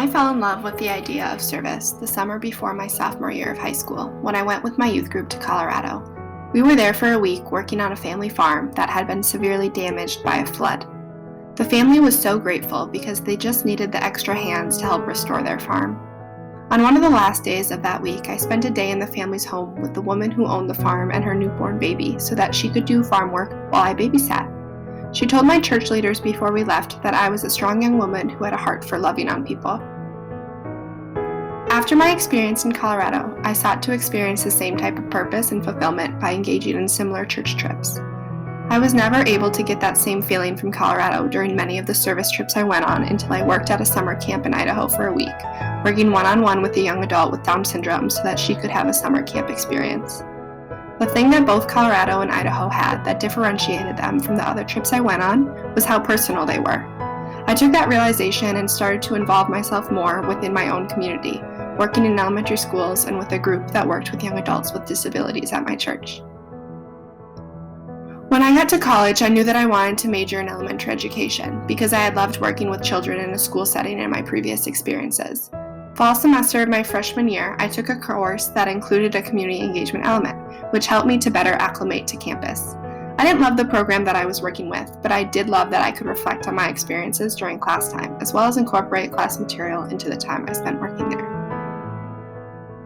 I fell in love with the idea of service the summer before my sophomore year of high school when I went with my youth group to Colorado. We were there for a week working on a family farm that had been severely damaged by a flood. The family was so grateful because they just needed the extra hands to help restore their farm. On one of the last days of that week, I spent a day in the family's home with the woman who owned the farm and her newborn baby so that she could do farm work while I babysat. She told my church leaders before we left that I was a strong young woman who had a heart for loving on people. After my experience in Colorado, I sought to experience the same type of purpose and fulfillment by engaging in similar church trips. I was never able to get that same feeling from Colorado during many of the service trips I went on until I worked at a summer camp in Idaho for a week, working one-on-one with a young adult with Down syndrome so that she could have a summer camp experience. The thing that both Colorado and Idaho had that differentiated them from the other trips I went on was how personal they were. I took that realization and started to involve myself more within my own community, working in elementary schools and with a group that worked with young adults with disabilities at my church. When I got to college, I knew that I wanted to major in elementary education because I had loved working with children in a school setting in my previous experiences. Fall semester of my freshman year, I took a course that included a community engagement element, which helped me to better acclimate to campus. I didn't love the program that I was working with, but I did love that I could reflect on my experiences during class time, as well as incorporate class material into the time I spent working there.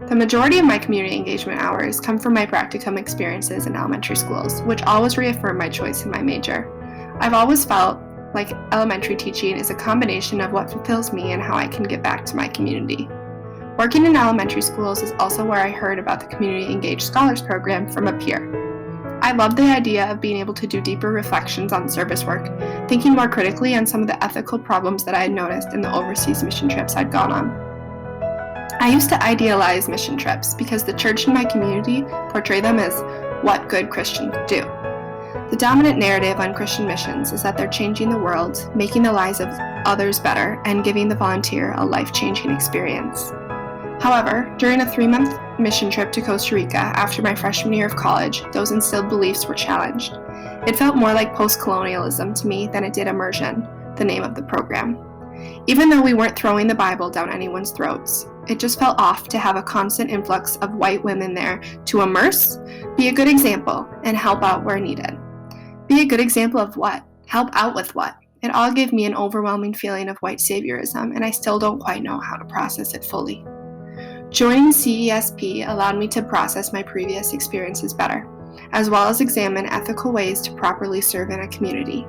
The majority of my community engagement hours come from my practicum experiences in elementary schools, which always reaffirm my choice in my major. I've always felt like elementary teaching is a combination of what fulfills me and how I can give back to my community. Working in elementary schools is also where I heard about the Community Engaged Scholars Program from a peer. I loved the idea of being able to do deeper reflections on service work, thinking more critically on some of the ethical problems that I had noticed in the overseas mission trips I'd gone on. I used to idealize mission trips because the church in my community portrayed them as what good Christians do. The dominant narrative on Christian missions is that they're changing the world, making the lives of others better, and giving the volunteer a life-changing experience. However, during a 3-month mission trip to Costa Rica after my freshman year of college, those instilled beliefs were challenged. It felt more like post-colonialism to me than it did immersion, the name of the program. Even though we weren't throwing the Bible down anyone's throats, it just felt off to have a constant influx of white women there to immerse, be a good example, and help out where needed. Be a good example of what? Help out with what? It all gave me an overwhelming feeling of white saviorism, and I still don't quite know how to process it fully. Joining CESP allowed me to process my previous experiences better, as well as examine ethical ways to properly serve in a community.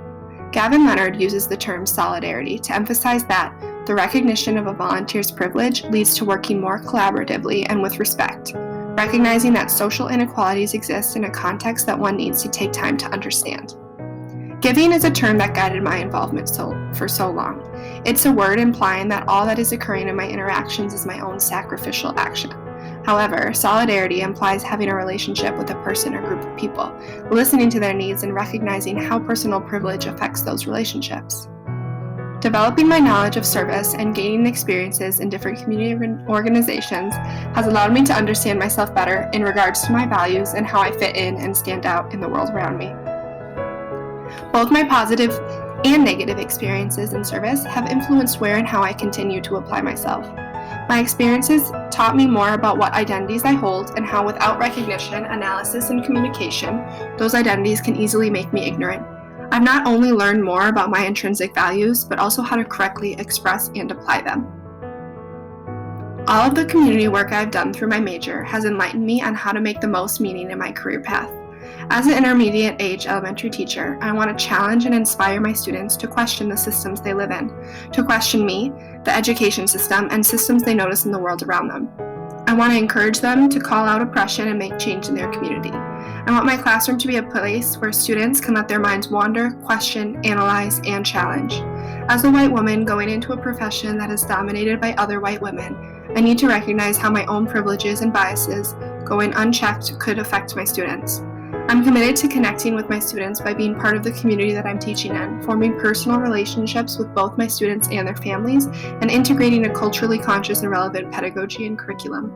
Gavin Leonard uses the term solidarity to emphasize that the recognition of a volunteer's privilege leads to working more collaboratively and with respect, recognizing that social inequalities exist in a context that one needs to take time to understand. Giving is a term that guided my involvement for so long. It's a word implying that all that is occurring in my interactions is my own sacrificial action. However, solidarity implies having a relationship with a person or group of people, listening to their needs and recognizing how personal privilege affects those relationships. Developing my knowledge of service and gaining experiences in different community organizations has allowed me to understand myself better in regards to my values and how I fit in and stand out in the world around me. Both my positive and negative experiences in service have influenced where and how I continue to apply myself. My experiences taught me more about what identities I hold and how without recognition, analysis, and communication, those identities can easily make me ignorant. I've not only learned more about my intrinsic values, but also how to correctly express and apply them. All of the community work I've done through my major has enlightened me on how to make the most meaning in my career path. As an intermediate age elementary teacher, I want to challenge and inspire my students to question the systems they live in, to question me, the education system, and systems they notice in the world around them. I want to encourage them to call out oppression and make change in their community. I want my classroom to be a place where students can let their minds wander, question, analyze, and challenge. As a white woman going into a profession that is dominated by other white women, I need to recognize how my own privileges and biases, going unchecked, could affect my students. I'm committed to connecting with my students by being part of the community that I'm teaching in, forming personal relationships with both my students and their families, and integrating a culturally conscious and relevant pedagogy and curriculum.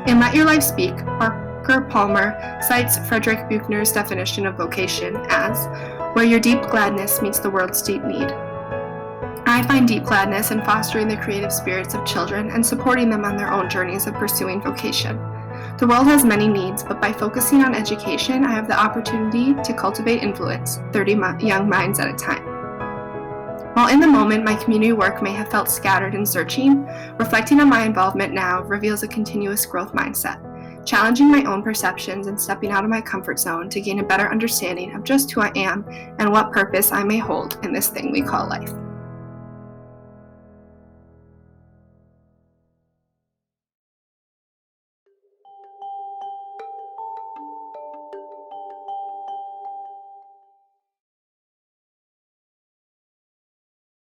In Let Your Life Speak, Parker Palmer cites Frederick Buechner's definition of vocation as, where your deep gladness meets the world's deep need. I find deep gladness in fostering the creative spirits of children and supporting them on their own journeys of pursuing vocation. The world has many needs, but by focusing on education, I have the opportunity to cultivate influence, 30 young minds at a time. While in the moment my community work may have felt scattered and searching, reflecting on my involvement now reveals a continuous growth mindset, challenging my own perceptions and stepping out of my comfort zone to gain a better understanding of just who I am and what purpose I may hold in this thing we call life.